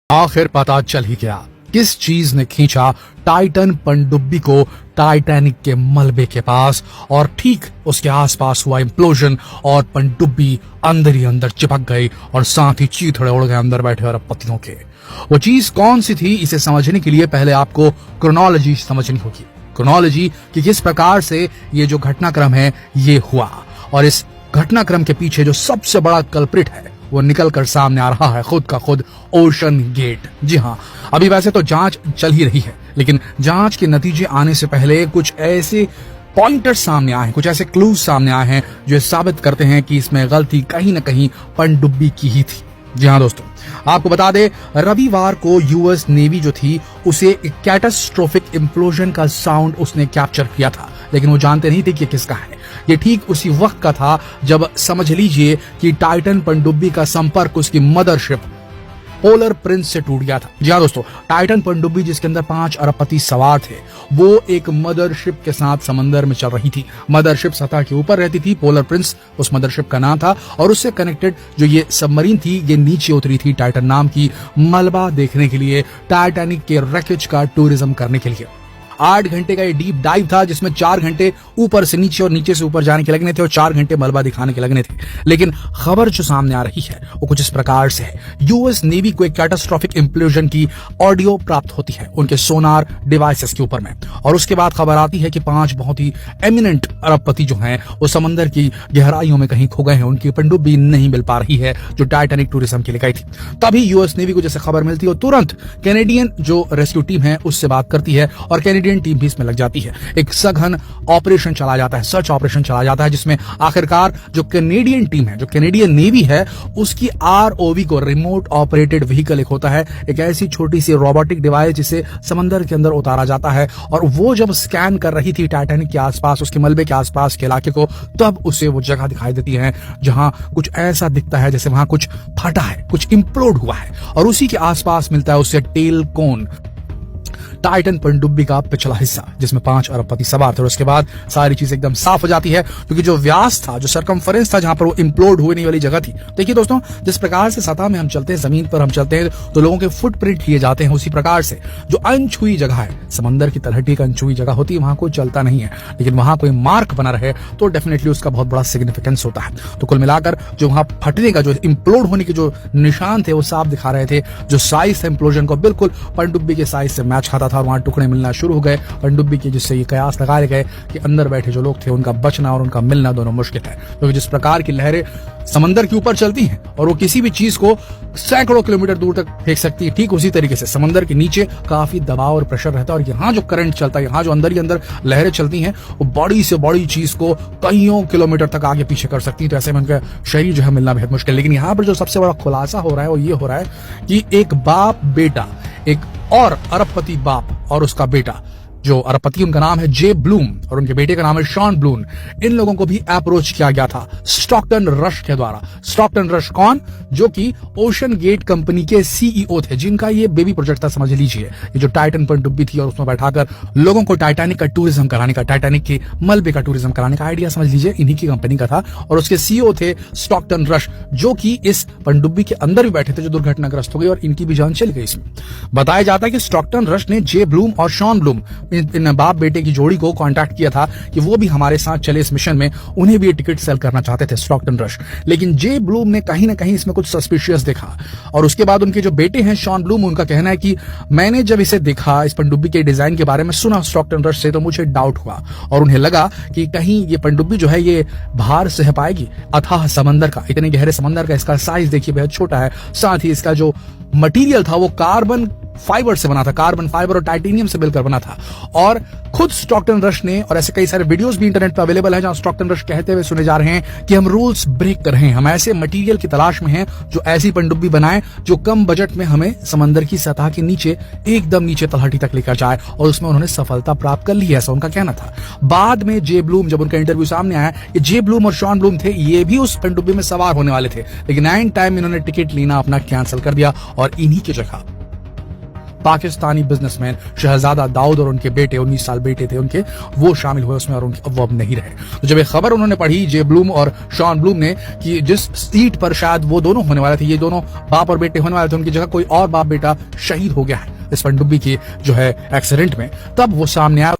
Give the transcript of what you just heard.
आखिर पता चल ही गया किस चीज ने खींचा टाइटन पनडुब्बी को टाइटैनिक के मलबे के पास, और ठीक उसके आसपास हुआ इम्प्लोजन और पनडुब्बी अंदर ही अंदर चिपक गई और साथ ही चीथड़े उड़ गए अंदर बैठे अरबपतियों के। वो चीज कौन सी थी, इसे समझने के लिए पहले आपको क्रोनोलॉजी समझनी होगी। क्रोनोलॉजी कि किस प्रकार से ये जो घटनाक्रम है ये हुआ, और इस घटनाक्रम के पीछे जो सबसे बड़ा कल्प्रिट है वो निकल कर सामने आ रहा है खुद का खुद ओशन गेट। जी हाँ, अभी वैसे तो जांच चल ही रही है, लेकिन जांच के नतीजे आने से पहले कुछ ऐसे पॉइंटर्स सामने आए हैं, कुछ ऐसे क्लूज सामने आए हैं जो साबित करते हैं कि इसमें गलती कहीं ना कहीं पनडुब्बी की ही थी। जी हाँ दोस्तों, आपको बता दें रविवार को यूएस नेवी जो थी उसे एक कैटास्ट्रोफिक इम्प्लोजन का साउंड उसने कैप्चर किया था, लेकिन वो जानते नहीं थे कि किसका है। ये ठीक उसी वक्त का था जब समझ लीजिए कि टाइटन पनडुब्बी का संपर्क उसकी मदरशिप पोलर प्रिंस से टूट गया था। जी हाँ दोस्तों, टाइटन पनडुब्बी जिसके अंदर 5 अरबपति सवार थे, वो एक मदरशिप के साथ समंदर में चल रही थी। मदरशिप सतह के ऊपर रहती थी, पोलर प्रिंस उस मदरशिप का नाम था, और उससे कनेक्टेड जो ये सबमरीन थी ये नीचे उतरी थी टाइटन नाम की, मलबा देखने के लिए, टाइटैनिक के रैकेज का टूरिज्म करने के लिए। 8 घंटे का ये डीप डाइव था जिसमें 4 घंटे ऊपर से नीचे और नीचे से ऊपर जाने के लगने थे और 4 घंटे मलबा दिखाने के लगने थे। लेकिन खबर जो सामने आ रही है वो कुछ इस प्रकार से है। यूएस नेवी को एक कैटास्ट्रोफिक इम्प्लोजन की ऑडियो प्राप्त होती है उनके सोनार डिवाइसेस के ऊपर में, और उसके बाद खबर आती है कि 5 बहुत ही एमिनेंट अरबपति जो हैं वो समंदर की गहराइयों में कहीं खो गए हैं, उनकी पनडुब्बी नहीं मिल पा रही है जो टाइटैनिक टूरिज्म के लिए गई थी। तभी यूएस नेवी को जैसे खबर मिलती है वो तुरंत कैनेडियन जो रेस्क्यू टीम है उससे बात करती है, और कैनेडियन टीम भी इसमें लग जाती है। एक सघन ऑपरेशन चला जाता है, सर्च ऑपरेशन चला जाता है, जिसमें आखिरकार जो कैनेडियन टीम है, जो कैनेडियन नेवी है, उसकी आरओवी को, रिमोट ऑपरेटेड व्हीकल एक होता है, एक ऐसी छोटी सी रोबोटिक डिवाइस जिसे समंदर के अंदर उतारा जाता है, और वो जब स्कैन कर रही थी टाइटैनिक के आसपास, उसके मलबे के आसपास के इलाके को, तब उसे वो जगह दिखाई देती है जहां कुछ ऐसा दिखता है जैसे वहां कुछ फटा है, कुछ इंप्लोड हुआ है, और उसी के आसपास मिलता है उसे टेल कोन, टाइटन पनडुब्बी का पिछला हिस्सा जिसमें 5 अरबपति सवार थे। और उसके बाद सारी चीज एकदम साफ हो जाती है, क्योंकि जो व्यास था, जो सरकमफरेंस था जहां पर वो इंप्लोड होने वाली जगह थी। देखिए दोस्तों, जिस प्रकार से सतह में हम चलते हैं, जमीन पर हम चलते हैं तो लोगों के फुटप्रिंट लिए जाते हैं, उसी प्रकार से जो अनछुई जगह है, समंदर की तलहटी एक अनछुई जगह होती है, वहां कोई चलता नहीं है, लेकिन वहां कोई मार्क बना रहे तो डेफिनेटली उसका बहुत बड़ा सिग्निफिकेंस होता है। तो कुल मिलाकर जो वहां फटने का, जो इंप्लोड होने के जो निशान थे वो साफ दिखा रहे थे, जो साइज था इंप्लोजन को बिल्कुल पनडुब्बी के साइज से मैच खाता था, और वहां टुकड़े मिलना शुरू हो गए पनडुब्बी के, जिससे ये कयास लगाए गए कि अंदर बैठे जो लोग थे उनका बचना और उनका मिलना दोनों मुश्किल है, क्योंकि जिस प्रकार की लहरें समंदर के ऊपर चलती हैं और वो किसी भी चीज को सैकड़ों किलोमीटर दूर तक फेंक सकती है, ठीक उसी तरीके से समंदर के नीचे काफी दबाव और प्रेशर रहता है, और यहाँ जो करंट चलता है, यहाँ जो अंदर ही अंदर लहरें चलती हैं, वो बड़ी से बड़ी चीज को कईयों किलोमीटर तक आगे पीछे कर सकती है। तो ऐसे में उनका शरीर जो है मिलना बेहद मुश्किल। लेकिन यहाँ पर जो सबसे बड़ा खुलासा हो रहा है वो ये हो रहा है कि एक बाप बेटा, एक और अरबपति बाप और उसका बेटा, जो अरबपति उनका नाम है जे ब्लूम और उनके बेटे का नाम है शॉन ब्लूम, इन लोगों को भी अप्रोच किया गया था स्टॉकटन रश के द्वारा। स्टॉकटन रश कौन? जो कि ओशन गेट कंपनी के सीईओ थे, जिनका ये बेबी प्रोजेक्ट था, समझ लीजिए, ये जो टाइटन पनडुब्बी थी और उसमें बैठाकर लोगों को टाइटैनिक का टूरिज्म कराने का, टाइटैनिक के मलबे का टूरिज्म कराने का आइडिया समझ लीजिए इन्हीं की कंपनी का था, और उसके सीईओ थे स्टॉकटन रश, जो कि इस पनडुब्बी के अंदर भी बैठे थे, जो दुर्घटनाग्रस्त हो गई और इनकी भी जान चली गई इसमें। बताया जाता है कि स्टॉकटन रश ने जे ब्लूम और शॉन ब्लूम, इन बाप बेटे की जोड़ी को कांटेक्ट किया था कि वो भी हमारे साथ चले इस मिशन में, उन्हें भी ये टिकट सेल करना चाहते थे स्टॉकटन रश। लेकिन जे ब्लूम ने कहीं ना कहीं इसमें कुछ सस्पिशियस देखा, और उसके बाद उनके जो बेटे हैं शॉन ब्लूम, उनका कहना है कि मैंने जब इसे देखा, इस पनडुब्बी के डिजाइन के बारे में सुना स्टॉकटन रश से, तो मुझे डाउट हुआ और उन्हें लगा कि कहीं ये पनडुब्बी जो है ये भार सह पाएगी अथाह समंदर का, इतने गहरे समंदर का। इसका साइज देखिए बेहद छोटा है, साथ ही इसका जो मटेरियल था वो कार्बन फाइबर से बना था, कार्बन फाइबर और टाइटेनियम से मिलकर बना था। और खुद स्टॉकटन रश ने, और ऐसे कई सारे वीडियोस भी इंटरनेट पर अवेलेबल हैं जहां स्टॉकटन रश कहते हुए सुने जा रहे हैं कि हम रूल्स ब्रेक कर रहे हैं, हम ऐसे मटेरियल की तलाश में हैं जो ऐसी पनडुब्बी बनाए जो कम बजट में हमें समंदर की सतह के नीचे, एकदम नीचे तलहटी तक लेकर जाए, और उसमें उन्होंने सफलता प्राप्त कर ली है, ऐसा उनका कहना था। बाद में जे ब्लूम, जब उनका इंटरव्यू सामने आया, ये जे ब्लूम और शॉन ब्लूम थे, ये भी उस पनडुब्बी में सवार होने वाले थे, लेकिन एंड टाइम इन्होंने टिकट लेना अपना कैंसिल कर दिया और इन्हीं की जगह पाकिस्तानी बिजनेसमैन शहजादा दाऊद और उनके बेटे 19 साल बेटे थे उनके, वो शामिल हुए उसमें और वो अब नहीं रहे। तो जब ये खबर उन्होंने पढ़ी जे ब्लूम और शॉन ब्लूम ने कि जिस सीट पर शायद वो दोनों होने वाले थे, ये दोनों बाप और बेटे होने वाले थे, उनकी जगह कोई और बाप बेटा शहीद हो गया है इस पनडुब्बी की जो है एक्सीडेंट में, तब वो सामने आया।